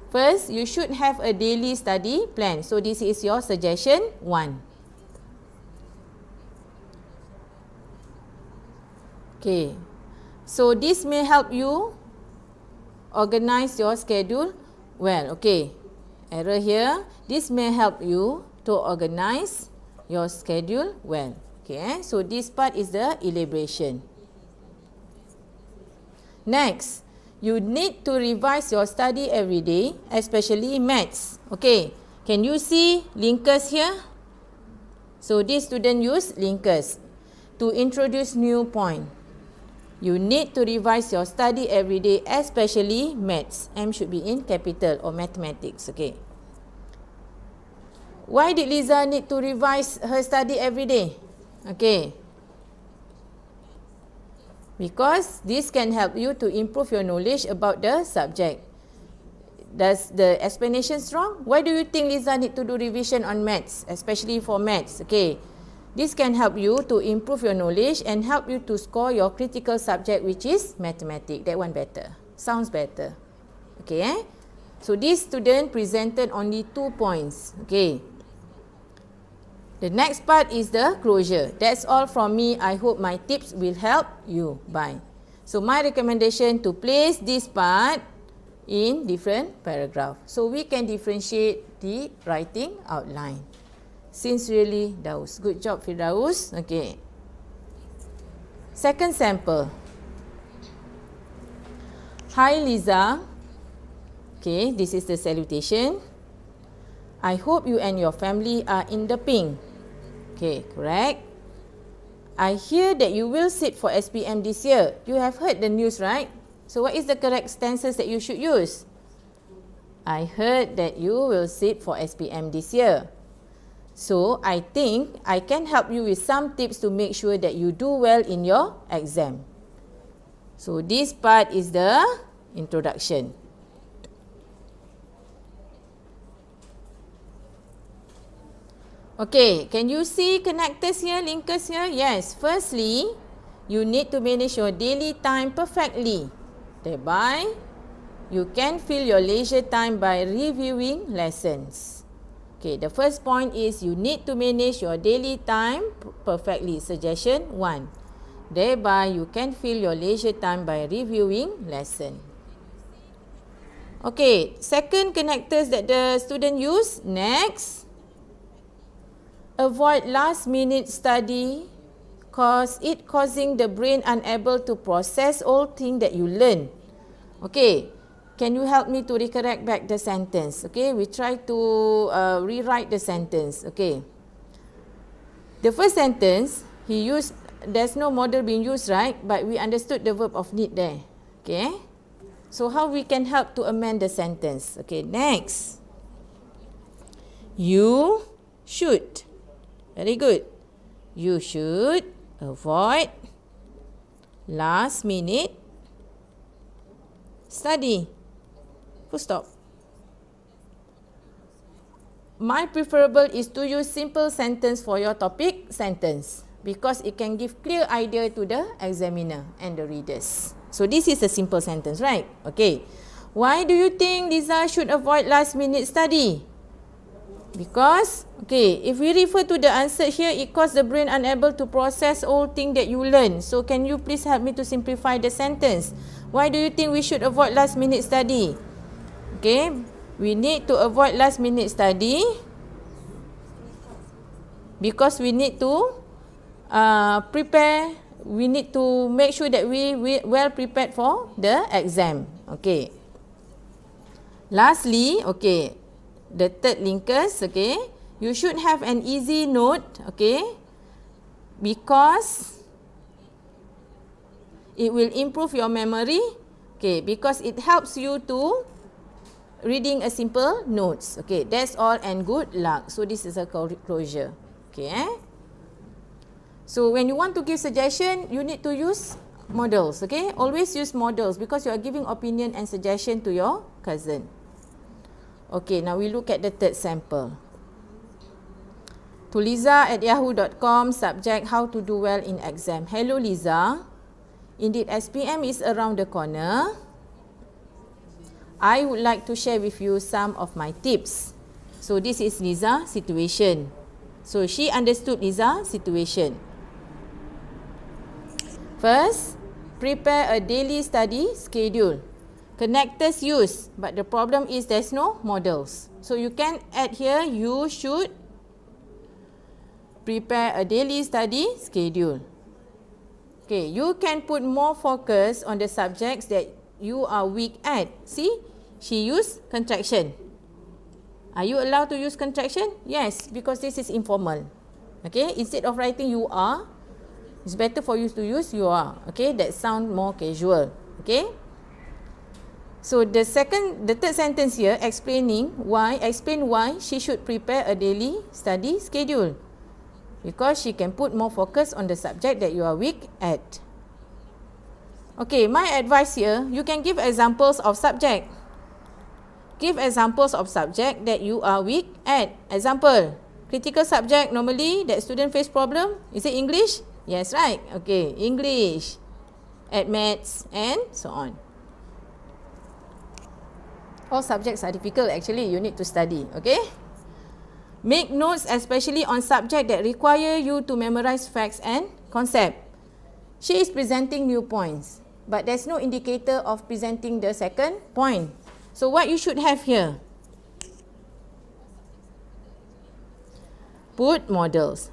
Speaker 1: First, you should have a daily study plan. So this is your suggestion 1. Okay, so this may help you organize your schedule well. Okay, error here. This may help you to organize your schedule well. Okay, so this part is the elaboration. Next, you need to revise your study every day, especially maths. Okay, can you see linkers here? So this student use linkers to introduce new point. You need to revise your study every day, especially maths. M should be in capital or mathematics. Okay. Why did Liza need to revise her study every day? Okay. Because this can help you to improve your knowledge about the subject. Does the explanation strong? Why do you think Liza need to do revision on maths, especially for maths? Okay. This can help you to improve your knowledge and help you to score your critical subject, which is mathematics. That one better. Sounds better. Okay. So this student presented only 2 points. Okay. The next part is the closure. That's all from me. I hope my tips will help you. Bye. So my recommendation to place this part in different paragraph. So we can differentiate the writing outline. Sincerely, Daus. Good job, Firdaus. Okay. Second sample. Hi, Liza. Okay, this is the salutation. I hope you and your family are in the pink. Okay, correct. I hear that you will sit for SPM this year. You have heard the news, right? So what is the correct stances that you should use? I heard that you will sit for SPM this year. So I think I can help you with some tips to make sure that you do well in your exam. So this part is the introduction. Okay, can you see connectors here, linkers here? Yes. Firstly, you need to manage your daily time perfectly. Thereby, you can fill your leisure time by reviewing lessons. Okay, the first point is you need to manage your daily time perfectly. Suggestion 1. Thereby, you can fill your leisure time by reviewing lesson. Okay, second connectors that the student use. Next, avoid last minute study cause it causing the brain unable to process all things that you learn. Okay. Can you help me to recorrect back the sentence? Okay, we try to rewrite the sentence. Okay. The first sentence, he used, there's no model being used, right? But we understood the verb of need there. Okay. So how we can help to amend the sentence? Okay, next. You should. Very good. You should avoid last minute study. Full stop. My preferable is to use simple sentence for your topic sentence because it can give clear idea to the examiner and the readers. So this is a simple sentence, right? Okay. Why do you think Liza should avoid last minute study? Because, okay, if we refer to the answer here, it causes the brain unable to process all things that you learn. So can you please help me to simplify the sentence? Why do you think we should avoid last minute study? Okay, we need to avoid last minute study because we need to prepare, we need to make sure that we well prepared for the exam. Okay. Lastly, okay, the third linkers, okay, you should have an easy note, okay, because it will improve your memory, okay, because it helps you to reading a simple notes. Okay, that's all and good luck. So this is a closure. Okay, so when you want to give suggestion, you need to use models. Okay, always use models because you are giving opinion and suggestion to your cousin. Okay, now we look at the third sample. To Liza@yahoo.com, subject how to do well in exam. Hello Liza, indeed SPM is around the corner. I would like to share with you some of my tips. So this is Liza's situation. So she understood Liza's situation. First, prepare a daily study schedule. Connectors use, but the problem is there's no models. So you can add here, you should prepare a daily study schedule. Okay, you can put more focus on the subjects that you are weak at. See, she used contraction. Are you allowed to use contraction? Yes, because this is informal. Okay, instead of writing you are, it's better for you to use you are. Okay, that sound more casual. Okay. So the third sentence here explain why she should prepare a daily study schedule. Because she can put more focus on the subject that you are weak at. Okay, my advice here, you can give examples of subject. Give examples of subject that you are weak at. Example, critical subject normally that student face problem. Is it English? Yes, right. Okay, English, at maths and so on. All subjects are difficult actually, you need to study, okay? Make notes especially on subject that require you to memorize facts and concept. She is presenting new points, but there's no indicator of presenting the second point. So what you should have here? Put models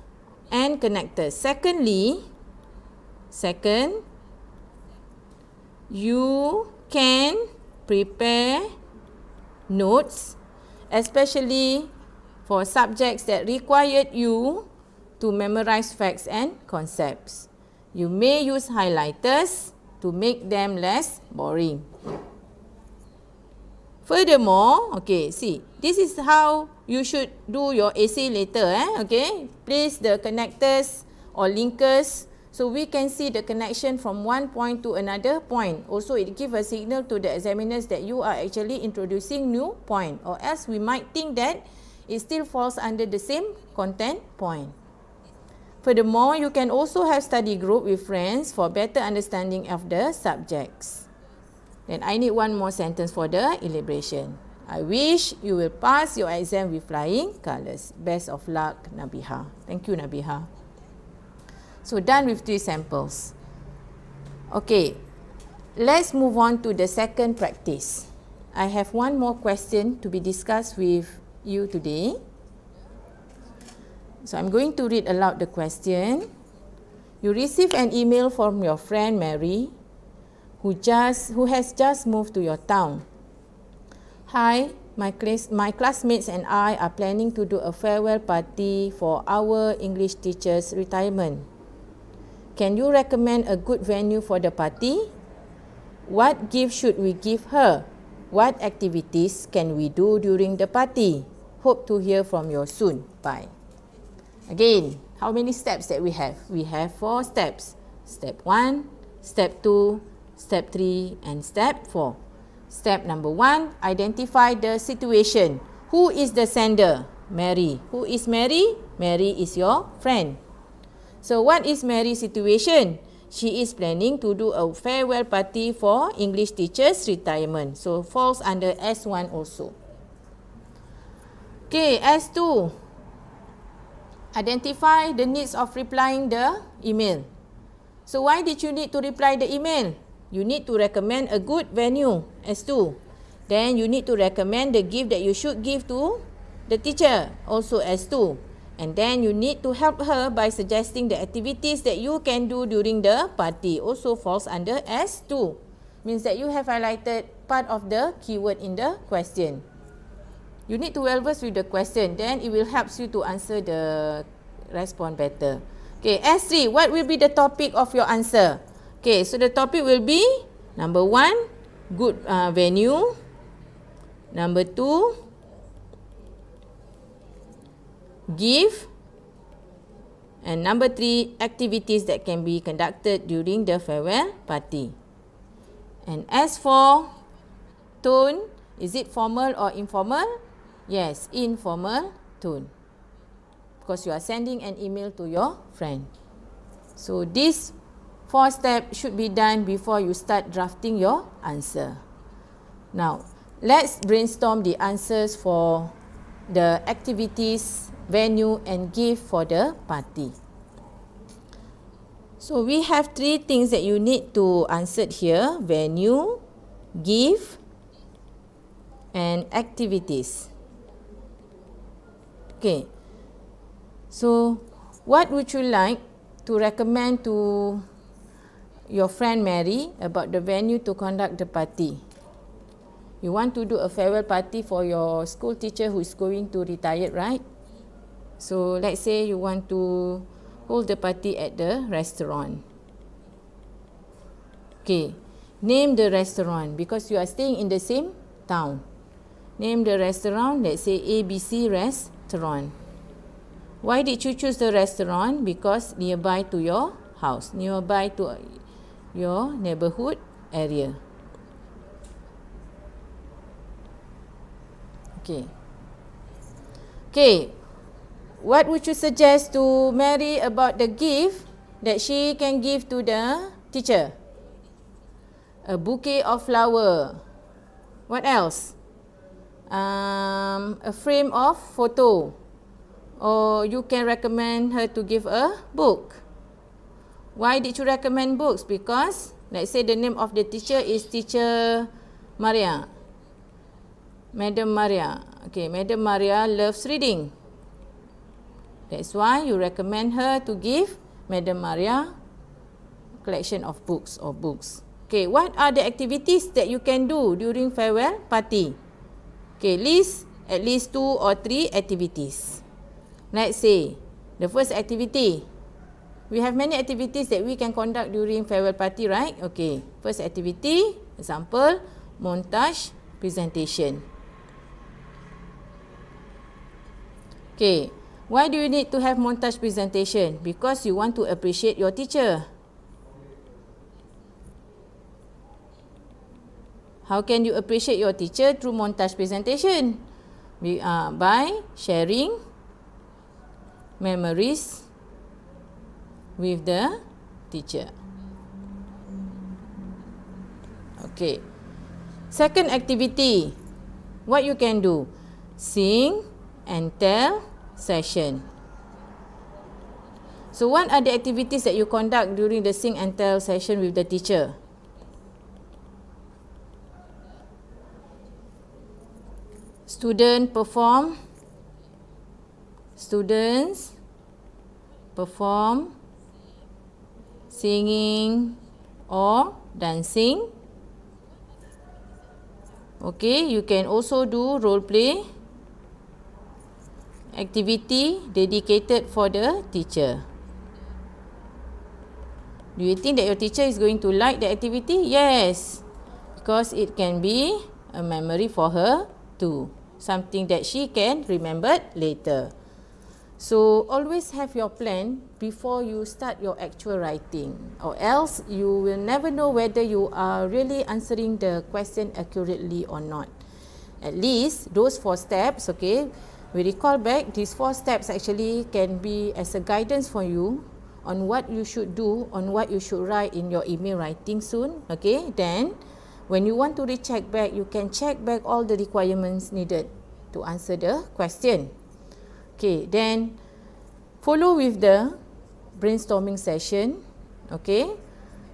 Speaker 1: and connectors. Second, you can prepare notes especially for subjects that required you to memorize facts and concepts. You may use highlighters to make them less boring. Furthermore, okay, see, this is how you should do your essay later. Okay, place the connectors or linkers so we can see the connection from one point to another point. Also, it gives a signal to the examiners that you are actually introducing new point, or else we might think that it still falls under the same content point. Furthermore, you can also have study group with friends for better understanding of the subjects. Then I need one more sentence for the elaboration. I wish you will pass your exam with flying colours. Best of luck, Nabiha. Thank you, Nabiha. So done with 3 samples. Okay, let's move on to the second practice. I have one more question to be discussed with you today. So I'm going to read aloud the question. You receive an email from your friend Mary who has just moved to your town. Hi, my classmates and I are planning to do a farewell party for our English teacher's retirement. Can you recommend a good venue for the party? What gift should we give her? What activities can we do during the party? Hope to hear from you soon. Bye. Again, how many steps that we have? We have 4 steps. Step 1, step 2, step 3, and step 4. Step number 1, identify the situation. Who is the sender? Mary. Who is Mary? Mary is your friend. So what is Mary's situation? She is planning to do a farewell party for English teacher's retirement. So falls under S1 also. Okay, S2. Identify the needs of replying the email. So why did you need to reply the email? You need to recommend a good venue, S2. Then you need to recommend the gift that you should give to the teacher, also S2. And then you need to help her by suggesting the activities that you can do during the party, also falls under S2. Means that you have highlighted part of the keyword in the question. You need to well versed with the question, then it will help you to answer the response better. Okay, S3, what will be the topic of your answer? Okay, so the topic will be number 1, good venue. Number 2, give. And number 3, activities that can be conducted during the farewell party. And as for tone, is it formal or informal? Yes, informal tone. Because you are sending an email to your friend. So these 4 steps should be done before you start drafting your answer. Now, let's brainstorm the answers for the activities, venue and gift for the party. So we have 3 things that you need to answer here: venue, gift and activities. Okay. So what would you like to recommend to your friend Mary about the venue to conduct the party? You want to do a farewell party for your school teacher who is going to retire, right? So let's say you want to hold the party at the restaurant. Okay, name the restaurant because you are staying in the same town. Name the restaurant, let's say ABC Restaurant. Why did you choose the restaurant? Because nearby to your house, nearby to your neighborhood area. Okay. Okay. What would you suggest to Mary about the gift that she can give to the teacher? A bouquet of flower. What else? A frame of photo. Or you can recommend her to give a book. Why did you recommend books? Because let's say the name of the teacher is Teacher Maria. Madam Maria. Okay, Madam Maria loves reading. That's why you recommend her to give Madam Maria a collection of books or books. Okay, what are the activities that you can do during farewell party? Okay, list at least 2 or 3 activities. Let's say the first activity. We have many activities that we can conduct during farewell party, right? Okay, first activity, example, montage presentation. Okay. Why do you need to have montage presentation? Because you want to appreciate your teacher. How can you appreciate your teacher through montage presentation? By sharing memories with the teacher. Okay. Second activity. What you can do? Sing and tell session. So what are the activities that you conduct during the sing and tell session with the teacher? Students perform singing or dancing. Okay, you can also do role play activity dedicated for the teacher. Do you think that your teacher is going to like the activity? Yes, because it can be a memory for her too. Something that she can remember later. So always have your plan before you start your actual writing, or else you will never know whether you are really answering the question accurately or not. At least those 4 steps, okay, we recall back, these 4 steps actually can be as a guidance for you on what you should do, on what you should write in your email writing soon. Okay, then when you want to recheck back, you can check back all the requirements needed to answer the question. Okay, then follow with the brainstorming session, okay,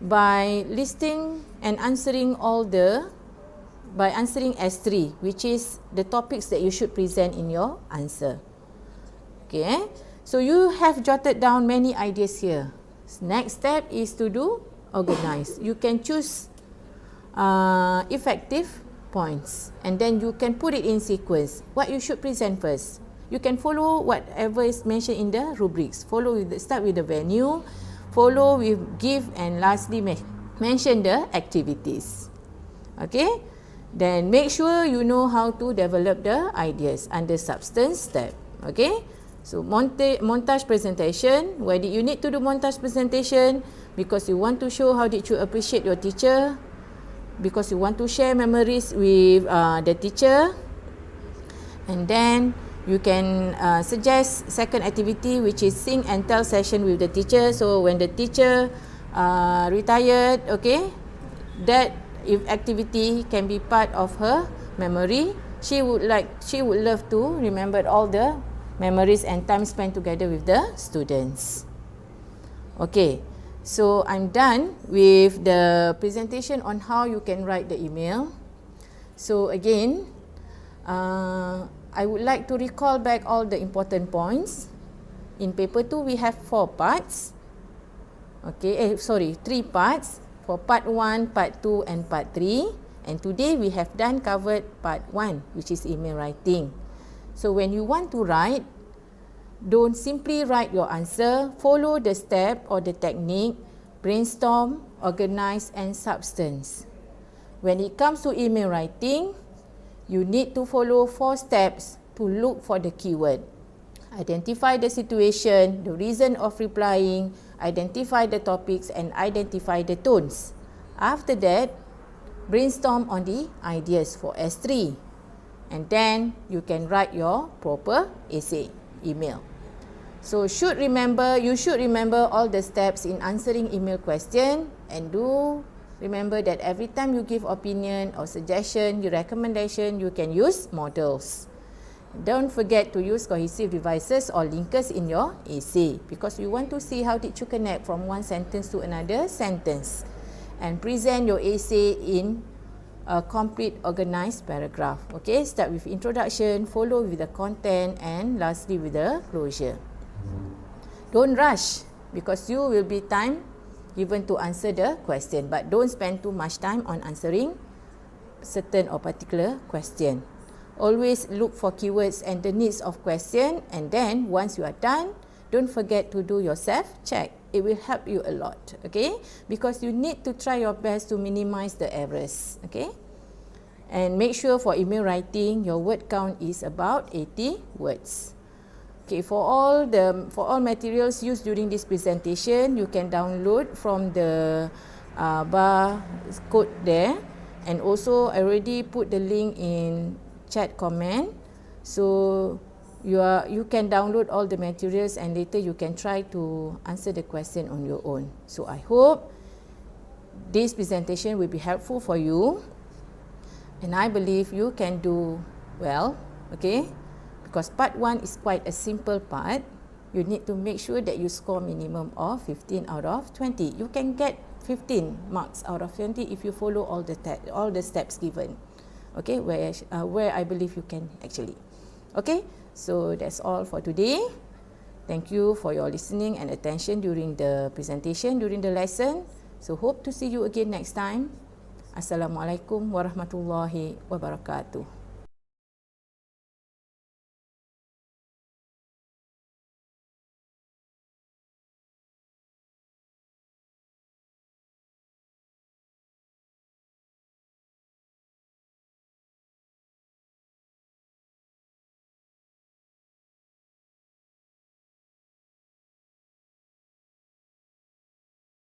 Speaker 1: by listing and answering by answering S3, which is the topics that you should present in your answer. Okay, so you have jotted down many ideas here. Next step is to do organize. You can choose effective points and then you can put it in sequence. What you should present first. You can follow whatever is mentioned in the rubrics. Start with the venue, follow with give, and lastly mention the activities. Okay. Then make sure you know how to develop the ideas under substance step. Okay. So montage presentation. Why did you need to do montage presentation? Because you want to show how did you appreciate your teacher. Because you want to share memories with the teacher. And then you can suggest second activity, which is sing and tell session with the teacher. So when the teacher retired, okay, that if activity can be part of her memory, she would love to remember all the memories and time spent together with the students. Okay, so I'm done with the presentation on how you can write the email. So again, I would like to recall back all the important points. In paper 2, we have 4 parts. Okay, 3 parts. For part 1, part 2 and part 3. And today we have covered part 1, which is email writing. So when you want to write, don't simply write your answer. Follow the step or the technique, brainstorm, organize and substance. When it comes to email writing, you need to follow 4 steps to look for the keyword. Identify the situation, the reason of replying, identify the topics and identify the tones. After that, brainstorm on the ideas for S3. And then you can write your proper essay, email. So you should remember all the steps in answering email question, and do remember that every time you give opinion or suggestion, your recommendation, you can use models. Don't forget to use cohesive devices or linkers in your essay, because we want to see how did you connect from one sentence to another sentence, and present your essay in a complete organized paragraph. Okay, start with introduction, follow with the content, and lastly with the closure. Don't rush, because you will be time given to answer the question, but don't spend too much time on answering certain or particular question. Always look for keywords and the needs of question, and then once you are done, don't forget to do your self-check. It will help you a lot, okay? Because you need to try your best to minimize the errors, okay? And make sure for email writing, your word count is about 80 words. Okay, for all materials used during this presentation, you can download from the bar code there, and also I already put the link in chat comment, so you can download all the materials and later you can try to answer the question on your own. So I hope this presentation will be helpful for you, and I believe you can do well, okay? Because part 1 is quite a simple part. You need to make sure that you score minimum of 15 out of 20. You can get 15 marks out of 20 if you follow all the steps given. Okay, where I believe you can actually. Okay, so that's all for today. Thank you for your listening and attention during the presentation, during the lesson. So hope to see you again next time. Assalamualaikum warahmatullahi wabarakatuh.